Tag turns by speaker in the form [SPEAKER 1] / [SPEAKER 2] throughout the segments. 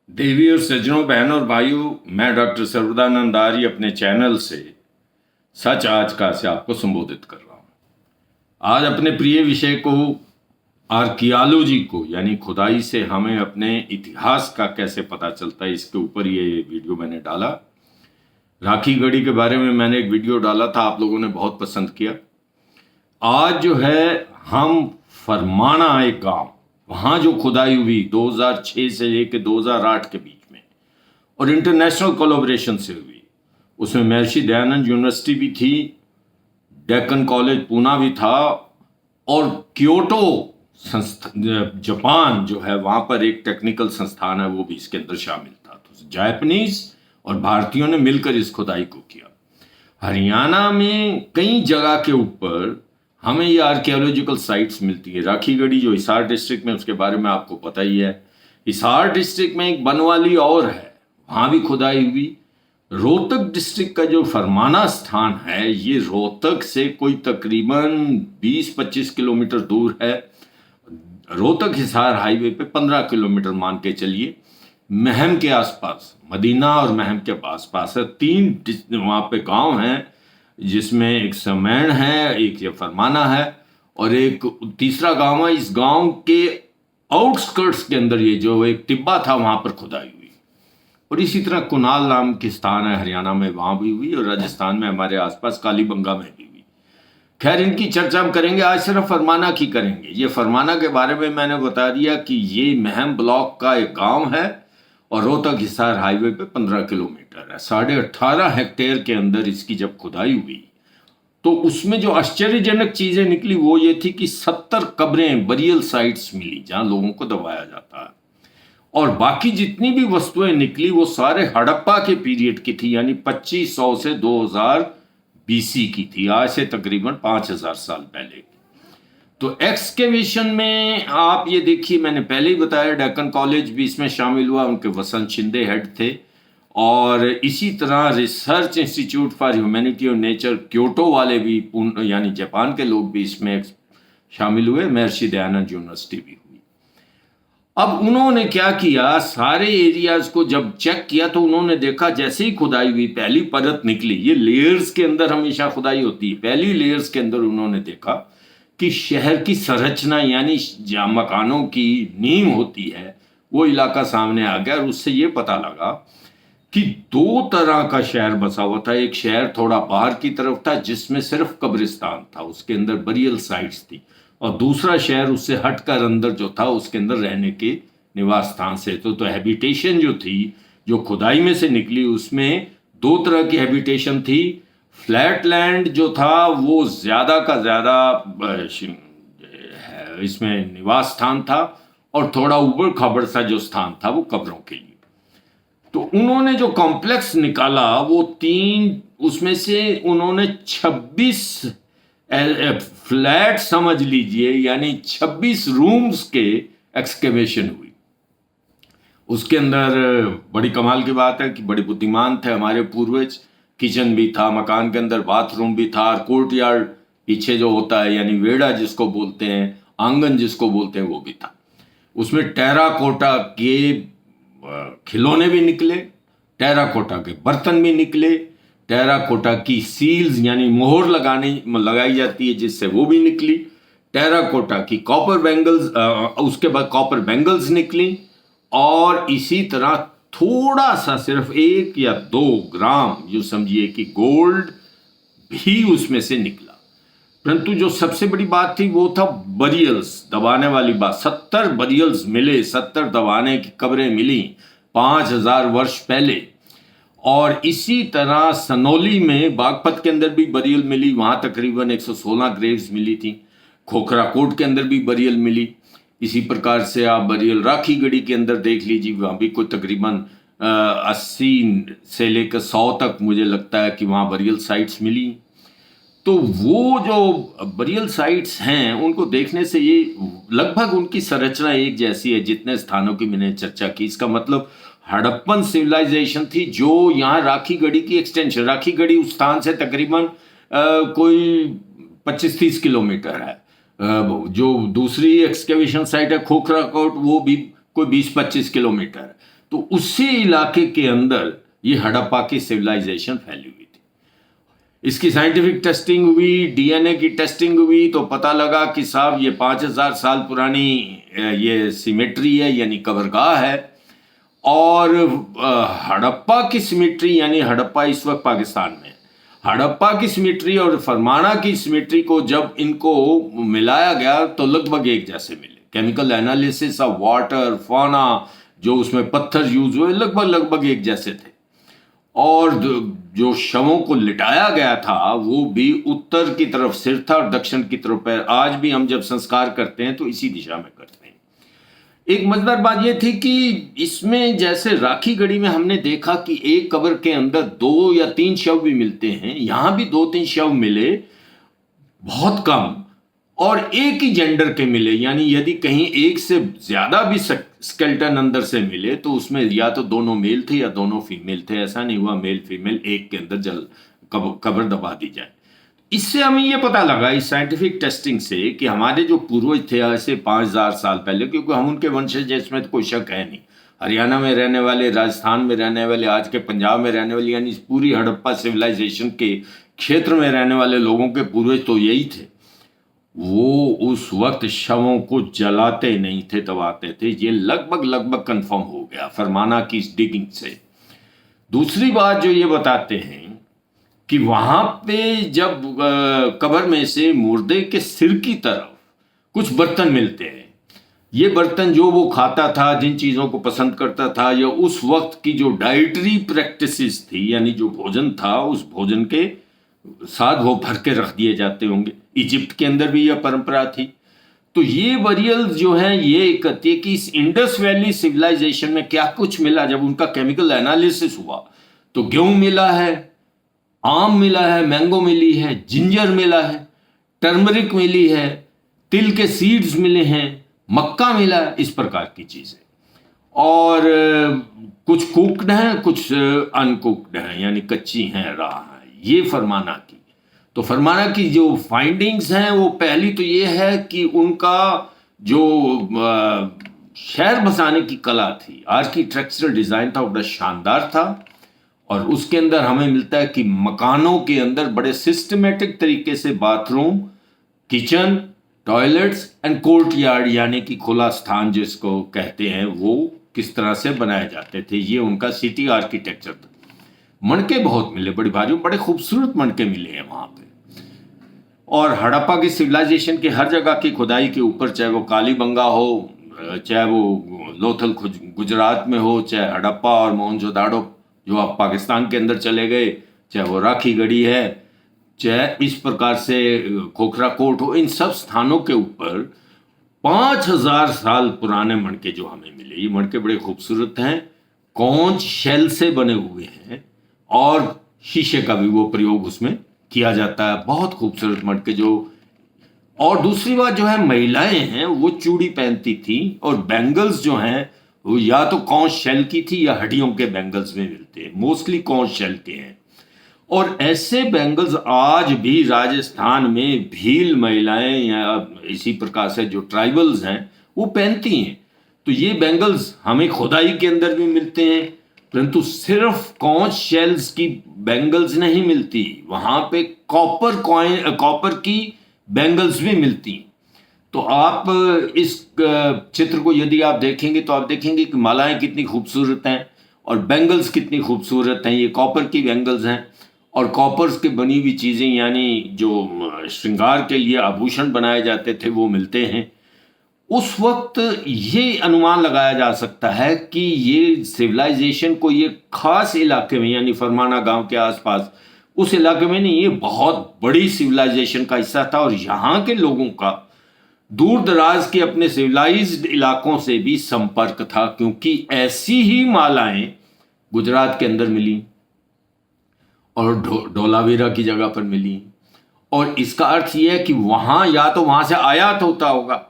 [SPEAKER 1] देवी और सज्जनों, बहनों और भाइयों, मैं डॉक्टर सर्वदानंद आर्य अपने चैनल से सच आज का से आपको संबोधित कर रहा हूं। आज अपने प्रिय विषय को, आर्कियोलॉजी को, यानी खुदाई से हमें अपने इतिहास का कैसे पता चलता है, इसके ऊपर ये वीडियो मैंने डाला। राखी गढ़ी के बारे में मैंने एक वीडियो डाला था, आप लोगों ने बहुत पसंद किया। आज जो है हम फरमाना एक गांव, वहां जो खुदाई हुई 2006 से लेकर 2008 के बीच में और इंटरनेशनल कोलैबोरेशन से हुई, उसमें महर्षि दयानंद यूनिवर्सिटी भी थी, डेक्कन कॉलेज पूना भी था और क्योटो जापान जो है वहां पर एक टेक्निकल संस्थान है, वो भी इसके अंदर शामिल था। तो जापानीज और भारतीयों ने मिलकर इस खुदाई को किया। हरियाणा में कई जगह के ऊपर हमें ये आर्कियोलॉजिकल साइट्स मिलती है। राखी गढ़ी जो हिसार डिस्ट्रिक्ट में, उसके बारे में आपको पता ही है। हिसार डिस्ट्रिक्ट में एक बनवाली और है, वहां भी खुदाई हुई। रोहतक डिस्ट्रिक्ट का जो फरमाना स्थान है, ये रोहतक से कोई तकरीबन 20-25 किलोमीटर दूर है। रोहतक हिसार हाईवे पे 15 किलोमीटर मान के चलिए। महम के आसपास, मदीना और महम के आसपास है। 3 वहां पे गांव हैं, जिसमें एक समैण है, एक ये फरमाना है और एक तीसरा गांव है। इस गांव के आउटस्कर्ट्स के अंदर ये जो एक टिब्बा था, वहां पर खुदाई हुई। और इसी तरह कुनाल नाम की स्थान है हरियाणा में, वहां भी हुई और राजस्थान में हमारे आसपास कालीबंगा में भी हुई। खैर, इनकी चर्चा हम करेंगे, आज सिर्फ फरमाना की करेंगे। ये फरमाना के बारे में मैंने बता दिया कि ये महम ब्लॉक का एक गांव है और रोहतक हिसार हाईवे पे 15 किलोमीटर है। 18.5 हेक्टेयर के अंदर इसकी जब खुदाई हुई तो उसमें जो आश्चर्यजनक चीजें निकली वो ये थी कि 70 कब्रें, बरियल साइट्स मिली जहां लोगों को दबाया जाता है। और बाकी जितनी भी वस्तुएं निकली वो सारे हड़प्पा के पीरियड की थी, यानी 2500 से 2000 बीसी की थी, आज से तकरीबन 5000 साल पहले। तो एक्सकेवेशन में आप ये देखिए, मैंने पहले ही बताया डेक्कन कॉलेज भी इसमें शामिल हुआ, उनके वसंत शिंदे हेड थे। और इसी तरह रिसर्च इंस्टीट्यूट फॉर ह्यूमैनिटी और नेचर क्योटो वाले भी, यानी जापान के लोग भी इसमें शामिल हुए। महर्षि दयानंद यूनिवर्सिटी भी हुई। अब उन्होंने क्या किया, सारे एरियाज को जब चेक किया तो उन्होंने देखा जैसे ही खुदाई हुई पहली परत निकली, ये लेयर्स के अंदर हमेशा खुदाई होती है, पहली लेयर्स के अंदर उन्होंने देखा कि शहर की संरचना, यानी जहाँ मकानों की नींव होती है, वो इलाका सामने आ गया। और उससे ये पता लगा कि 2 तरह का शहर बसा हुआ था। एक शहर थोड़ा बाहर की तरफ था जिसमें सिर्फ कब्रिस्तान था, उसके अंदर बरियल साइट्स थी, और दूसरा शहर उससे हटकर अंदर जो था उसके अंदर रहने के निवास स्थान से। तो हैबिटेशन जो थी, जो खुदाई में से निकली, उसमें 2 तरह की हैबिटेशन थी। फ्लैट लैंड जो था वो ज्यादा का ज्यादा इसमें निवास स्थान था, और थोड़ा ऊबड़ खाबड़ सा जो स्थान था वो कब्रों के लिए। तो उन्होंने जो कॉम्प्लेक्स निकाला वो 3, उसमें से उन्होंने 26 फ्लैट समझ लीजिए, यानी 26 रूम्स के एक्सकेवेशन हुई। उसके अंदर बड़ी कमाल की बात है कि बड़े बुद्धिमान थे हमारे पूर्वज। किचन भी था, मकान के अंदर बाथरूम भी था, कोर्टयार्ड पीछे जो होता है, यानी वेड़ा जिसको बोलते हैं, आंगन जिसको बोलते हैं, वो भी था। उसमें टेराकोटा के खिलौने भी निकले, टेराकोटा के बर्तन भी निकले, टेराकोटा की सील्स यानी मोहर लगाई जाती है जिससे वो भी निकली, टेराकोटा की कॉपर बैंगल्स, उसके बाद कॉपर बैंगल्स निकली। और इसी तरह थोड़ा सा, सिर्फ 1 या 2 ग्राम जो समझिए कि गोल्ड भी उसमें से निकला। परंतु जो सबसे बड़ी बात थी वो था बरियल्स, दबाने वाली बात। 70 बरियल्स मिले, 70 दबाने की कब्रें मिली 5000 वर्ष पहले। और इसी तरह सनौली में बागपत के अंदर भी बरियल मिली, वहां तकरीबन 116 ग्रेव्स मिली थी। खोखरा कोट के अंदर भी बरियल मिली। इसी प्रकार से आप बरियल राखी गढ़ी के अंदर देख लीजिए, वहां भी कोई तकरीबन 80 से लेकर 100 तक मुझे लगता है कि वहां बरियल साइट्स मिली। तो वो जो बरियल साइट्स हैं उनको देखने से ये लगभग उनकी संरचना एक जैसी है जितने स्थानों की मैंने चर्चा की। इसका मतलब हड़प्पन सिविलाइजेशन थी जो यहाँ राखी गढ़ी की एक्सटेंशन, राखी गढ़ी उस स्थान से तकरीबन कोई 25-30 किलोमीटर है। जो दूसरी एक्सकेवेशन साइट है खोखरा कोट, वो भी कोई 20-25 किलोमीटर है। तो उसी इलाके के अंदर ये हड़प्पा की सिविलाइजेशन फैली हुई थी। इसकी साइंटिफिक टेस्टिंग हुई, डीएनए की टेस्टिंग हुई, तो पता लगा कि साहब ये 5000 साल पुरानी ये सिमेट्री है, यानी कब्रगाह है। और हड़प्पा की सिमेट्री, यानी हड़प्पा इस वक्त पाकिस्तान में, हड़प्पा की सिमेट्री और फरमाना की सिमेट्री को जब इनको मिलाया गया तो लगभग एक जैसे मिले। केमिकल एनालिसिस ऑफ वाटर, फाना, जो उसमें पत्थर यूज हुए, लगभग एक जैसे थे। और जो शवों को लिटाया गया था वो भी उत्तर की तरफ सिर था और दक्षिण की तरफ पैर। आज भी हम जब संस्कार करते हैं तो इसी दिशा में करते हैं। एक मजेदार बात यह थी कि इसमें जैसे राखी गढ़ी में हमने देखा कि एक कब्र के अंदर 2 या 3 शव भी मिलते हैं, यहां भी 2-3 शव मिले, बहुत कम, और एक ही जेंडर के मिले। यानी यदि कहीं एक से ज्यादा भी स्केल्टन अंदर से मिले तो उसमें या तो दोनों मेल थे या दोनों फीमेल थे। ऐसा नहीं हुआ मेल फीमेल एक के अंदर कब्र दबा दी जाए। इससे हमें यह पता लगा इस साइंटिफिक टेस्टिंग से कि हमारे जो पूर्वज थे ऐसे 5000 साल पहले, क्योंकि हम उनके वंशज, इसमें तो कोई शक है नहीं, हरियाणा में रहने वाले, राजस्थान में रहने वाले, आज के पंजाब में रहने वाले, यानी पूरी हड़प्पा सिविलाइजेशन के क्षेत्र में रहने वाले लोगों के पूर्वज तो यही थे। वो उस वक्त शवों को जलाते नहीं थे, दबाते थे। ये लगभग कंफर्म हो गया फरमाना की इस डिगिंग से। दूसरी बात जो ये बताते हैं कि वहां पे जब कब्र में से मुर्दे के सिर की तरफ कुछ बर्तन मिलते हैं, ये बर्तन जो वो खाता था, जिन चीजों को पसंद करता था, या उस वक्त की जो डाइटरी प्रैक्टिसेस थी, यानी जो भोजन था, उस भोजन के साथ वो भर के रख दिए जाते होंगे। इजिप्ट के अंदर भी यह परंपरा थी। तो ये बरियल्स जो हैं ये कहती है कि इस इंडस वैली सिविलाइजेशन में क्या कुछ मिला। जब उनका केमिकल एनालिसिस हुआ तो गेहूं मिला है, आम मिला है, मैंगो मिली है, जिंजर मिला है, टर्मरिक मिली है, तिल के सीड्स मिले हैं, मक्का मिला है, इस प्रकार की चीजें। और कुछ कुक्ड हैं, कुछ अनकुक्ड हैं, यानी कच्ची हैं, राह है। ये फरमाना की, तो फरमाना की जो फाइंडिंग्स हैं वो पहली तो ये है कि उनका जो शहर बसाने की कला थी, आर्किटेक्चरल डिजाइन था, वो बड़ा शानदार था। और उसके अंदर हमें मिलता है कि मकानों के अंदर बड़े सिस्टमेटिक तरीके से bathroom, kitchen, toilets and court yard, यानी कि खुला स्थान जिसको कहते हैं, वो किस तरह से बनाए जाते थे। ये उनका सिटी आर्किटेक्चर था। मणके बहुत मिले, बड़ी भारी, बड़े खूबसूरत मणके मिले हैं वहां पे। और हड़प्पा की सिविलाइजेशन के हर जगह की खुदाई के ऊपर, चाहे वो कालीबंगा हो, चाहे वो लोथल गुजरात में हो, चाहे हड़प्पा और मोहनजोदाड़ो जो आप पाकिस्तान के अंदर चले गए, चाहे वो राखी गढ़ी है, चाहे इस प्रकार से खोखरा कोट हो, इन सब स्थानों के ऊपर 5000 साल पुराने मणके जो हमें मिले। ये मणके बड़े खूबसूरत हैं, कॉन्च शेल से बने हुए हैं और शीशे का भी वो प्रयोग उसमें किया जाता है। बहुत खूबसूरत मटके जो। और दूसरी बात जो है, महिलाएं हैं वो चूड़ी पहनती थी, और बैंगल्स जो हैं वो या तो कॉन्च शेल की थी या हड्डियों के बैंगल्स में मिलते हैं, मोस्टली कॉन्च शेल के हैं। और ऐसे बैंगल्स आज भी राजस्थान में भील महिलाएं या इसी प्रकार से जो ट्राइबल्स हैं वो पहनती हैं। तो ये बैंगल्स हमें खुदाई के अंदर भी मिलते हैं, परंतु सिर्फ कॉन्च शेल्स की बैंगल्स नहीं मिलती, वहां पे कॉपर की बैंगल्स भी मिलती। तो आप इस चित्र को यदि आप देखेंगे तो आप देखेंगे कि मालाएं कितनी खूबसूरत हैं और बैंगल्स कितनी खूबसूरत हैं। ये कॉपर की बैंगल्स हैं, और कॉपर्स की बनी हुई चीजें, यानी जो श्रृंगार के लिए आभूषण बनाए जाते थे, वो मिलते हैं। उस वक्त ये अनुमान लगाया जा सकता है कि ये सिविलाइजेशन को ये खास इलाके में, यानी फरमाना गांव के आसपास, उस इलाके में नहीं, ये बहुत बड़ी सिविलाइजेशन का हिस्सा था। और यहाँ के लोगों का दूर दराज के अपने सिविलाइज्ड इलाकों से भी संपर्क था, क्योंकि ऐसी ही मालाएं गुजरात के अंदर मिली और धोलावीरा की जगह पर मिली। और इसका अर्थ यह है कि वहां या तो वहां से आयात होता होगा,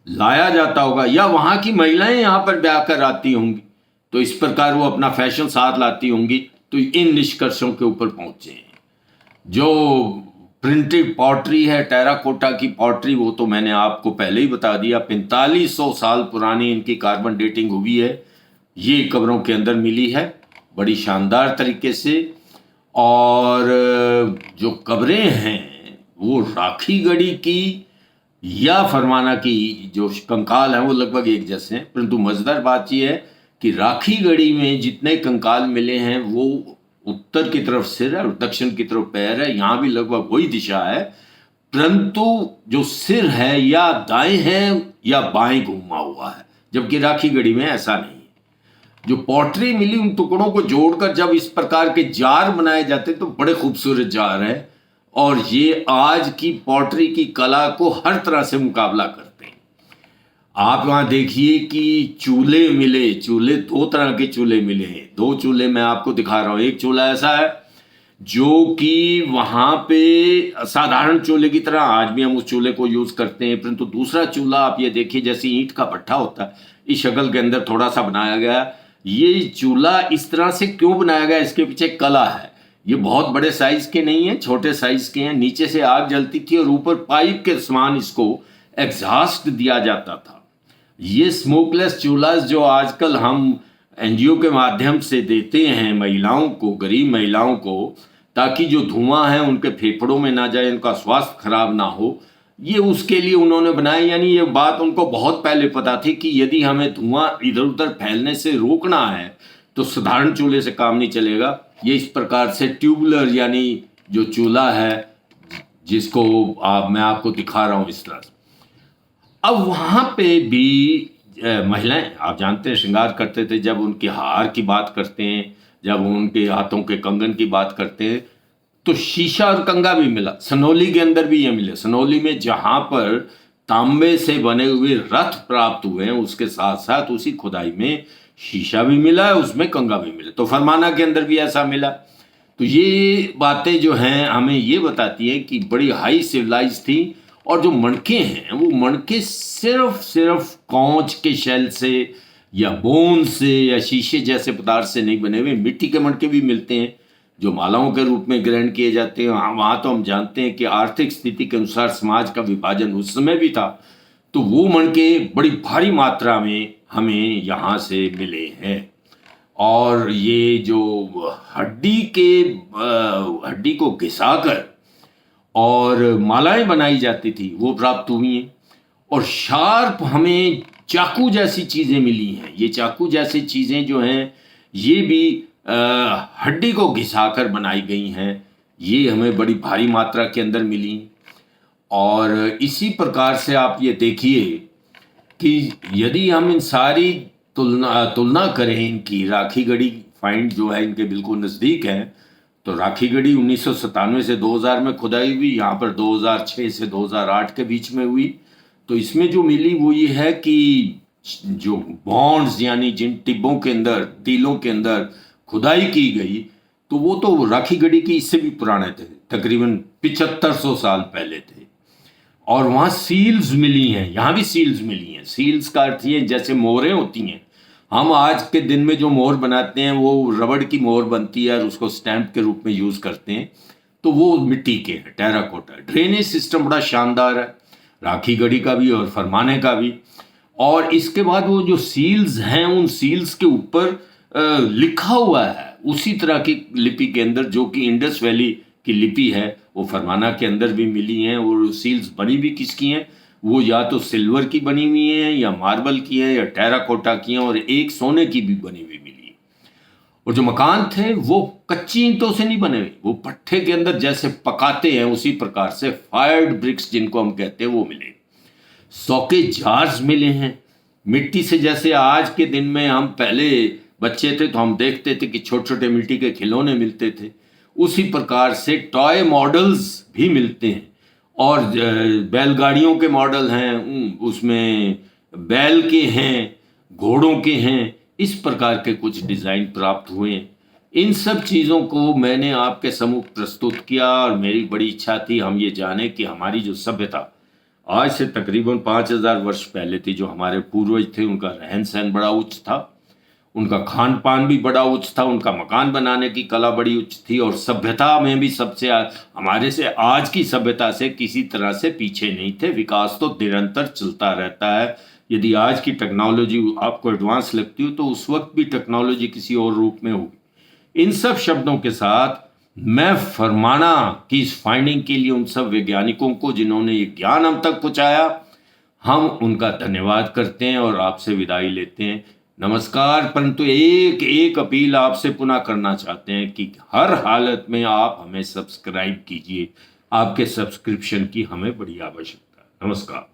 [SPEAKER 1] लाया जाता होगा, या वहां की महिलाएं यहां पर ब्याह कर आती होंगी, तो इस प्रकार वो अपना फैशन साथ लाती होंगी। तो इन निष्कर्षों के ऊपर पहुंचे हैं। जो प्रिंटेड पॉटरी है, टेराकोटा की पॉटरी, वो तो मैंने आपको पहले ही बता दिया, 4500 साल पुरानी इनकी कार्बन डेटिंग हुई है। ये कब्रों के अंदर मिली है बड़ी शानदार तरीके से। और जो कब्रें हैं वो राखी गढ़ी की या फरमाना की जो कंकाल हैं वो लगभग एक जैसे हैं, परंतु मजेदार बात यह है कि राखी गढ़ी में जितने कंकाल मिले हैं वो उत्तर की तरफ सिर है और दक्षिण की तरफ पैर है, यहाँ भी लगभग वही दिशा है, परंतु जो सिर है या दाएं है या बाएं घूमा हुआ है, जबकि राखी गढ़ी में ऐसा नहीं है। जो पॉटरी मिली उन टुकड़ों को जोड़कर जब इस प्रकार के जार बनाए जाते तो बड़े खूबसूरत जार हैं, और ये आज की पॉटरी की कला को हर तरह से मुकाबला करते हैं। आप वहां देखिए कि चूल्हे मिले, चूल्हे दो तरह के चूल्हे मिले हैं, दो चूल्हे मैं आपको दिखा रहा हूं। एक चूल्हा ऐसा है जो कि वहां पे साधारण चूल्हे की तरह आज भी हम उस चूल्हे को यूज करते हैं, परंतु दूसरा चूल्हा आप ये देखिए जैसे ईंट का भट्ठा होता है इस शक्ल के अंदर थोड़ा सा बनाया गया। ये चूल्हा इस तरह से क्यों बनाया गया, इसके पीछे कला है। ये बहुत बड़े साइज के नहीं है, छोटे साइज के हैं। नीचे से आग जलती थी और ऊपर पाइप के समान इसको एग्जॉस्ट दिया जाता था। ये स्मोकलेस चूल्हा जो आजकल हम एनजीओ के माध्यम से देते हैं महिलाओं को, गरीब महिलाओं को, ताकि जो धुआं है उनके फेफड़ों में ना जाए, उनका स्वास्थ्य खराब ना हो, ये उसके लिए उन्होंने बनाया। यानी ये बात उनको बहुत पहले पता थी कि यदि हमें धुआं इधर उधर फैलने से रोकना है तो साधारण चूल्हे से काम नहीं चलेगा। ये इस प्रकार से ट्यूबुलर यानी जो चूल्हा है जिसको मैं आपको दिखा रहा हूं इस तरह से। अब वहां पे भी महिलाएं आप जानते हैं श्रृंगार करते थे, जब उनके हार की बात करते हैं, जब उनके हाथों के कंगन की बात करते हैं, तो शीशा और कंगा भी मिला। सनौली के अंदर भी ये मिले। सनौली में जहां पर तांबे से बने हुए रथ प्राप्त हुए हैं उसके साथ साथ उसी खुदाई में शीशा भी मिला है, उसमें कंगा भी मिला। तो फरमाना के अंदर भी ऐसा मिला। तो ये बातें जो हैं हमें ये बताती है कि बड़ी हाई सिविलाइज थी। और जो मणके हैं वो मणके सिर्फ कांच के शेल से या बोन से या शीशे जैसे पदार्थ से नहीं बने हुए, मिट्टी के मणके भी मिलते हैं जो मालाओं के रूप में ग्रहण किए जाते हैं। वहाँ तो हम जानते हैं कि आर्थिक स्थिति के अनुसार समाज का विभाजन उस समय भी था, तो वो मणके बड़ी भारी मात्रा में हमें यहाँ से मिले हैं। और ये जो हड्डी को घिसाकर और मालाएं बनाई जाती थी वो प्राप्त हुई हैं। और शार्प हमें चाकू जैसी चीज़ें मिली हैं। ये चाकू जैसी चीज़ें जो हैं ये भी हड्डी को घिसाकर बनाई गई हैं। ये हमें बड़ी भारी मात्रा के अंदर मिली। और इसी प्रकार से आप ये देखिए कि यदि हम इन सारी तुलना करें इनकी, राखी गढ़ी फाइंड जो है इनके बिल्कुल नज़दीक है। तो राखी गढ़ी 1997 से 2000 में खुदाई हुई, यहाँ पर 2006 से 2008 के बीच में हुई। तो इसमें जो मिली वो ये है कि जो बॉन्ड्स यानी जिन टिब्बों के अंदर, तीलों के अंदर खुदाई की गई, तो वो तो राखी गढ़ी की इससे भी पुराने थे, तकरीबन 7500 साल पहले थे। और वहाँ सील्स मिली हैं, यहाँ भी सील्स मिली हैं। सील्स का अर्थ ये जैसे मोहरें होती हैं, हम आज के दिन में जो मोहर बनाते हैं वो रबड़ की मोहर बनती है और उसको स्टैंप के रूप में यूज़ करते हैं, तो वो मिट्टी के है, टेराकोटा। ड्रेनेज सिस्टम बड़ा शानदार है राखी गढ़ी का भी और फरमाने का भी। और इसके बाद वो जो सील्स हैं उन सील्स के ऊपर लिखा हुआ है उसी तरह की लिपि के अंदर, जो कि इंडस वैली की लिपि है, वो फरमाना के अंदर भी मिली हैं। और सील्स बनी भी किसकी हैं, वो या तो सिल्वर की बनी हुई हैं या मार्बल की है या टेराकोटा की हैं, और एक सोने की भी बनी हुई मिली। और जो मकान थे वो कच्ची ईंटों से नहीं बने हुए, वो पट्टे के अंदर जैसे पकाते हैं उसी प्रकार से फायर्ड ब्रिक्स जिनको हम कहते हैं वो मिले। सौके जार्स मिले हैं मिट्टी से। जैसे आज के दिन में हम पहले बच्चे थे तो हम देखते थे कि छोटे छोटे मिट्टी के खिलौने मिलते थे, उसी प्रकार से टॉय मॉडल्स भी मिलते हैं। और बैलगाड़ियों के मॉडल हैं, उसमें बैल के हैं, घोड़ों के हैं, इस प्रकार के कुछ डिज़ाइन प्राप्त हुए हैं। इन सब चीज़ों को मैंने आपके सम्मुख प्रस्तुत किया और मेरी बड़ी इच्छा थी हम ये जाने कि हमारी जो सभ्यता आज से तकरीबन 5000 वर्ष पहले थी, जो हमारे पूर्वज थे, उनका रहन सहन बड़ा उच्च था, उनका खान पान भी बड़ा उच्च था, उनका मकान बनाने की कला बड़ी उच्च थी, और सभ्यता में भी सबसे हमारे से आज की सभ्यता से किसी तरह से पीछे नहीं थे। विकास तो निरंतर चलता रहता है, यदि आज की टेक्नोलॉजी आपको एडवांस लगती हो तो उस वक्त भी टेक्नोलॉजी किसी और रूप में होगी। इन सब शब्दों के साथ मैं फरमाना की इस फाइंडिंग के लिए उन सब वैज्ञानिकों को जिन्होंने ये ज्ञान हम तक पहुंचाया, हम उनका धन्यवाद करते हैं और आपसे विदाई लेते हैं। नमस्कार। परंतु एक एक अपील आपसे पुनः करना चाहते हैं कि हर हालत में आप हमें सब्सक्राइब कीजिए। आपके सब्सक्रिप्शन की हमें बड़ी आवश्यकता है। नमस्कार।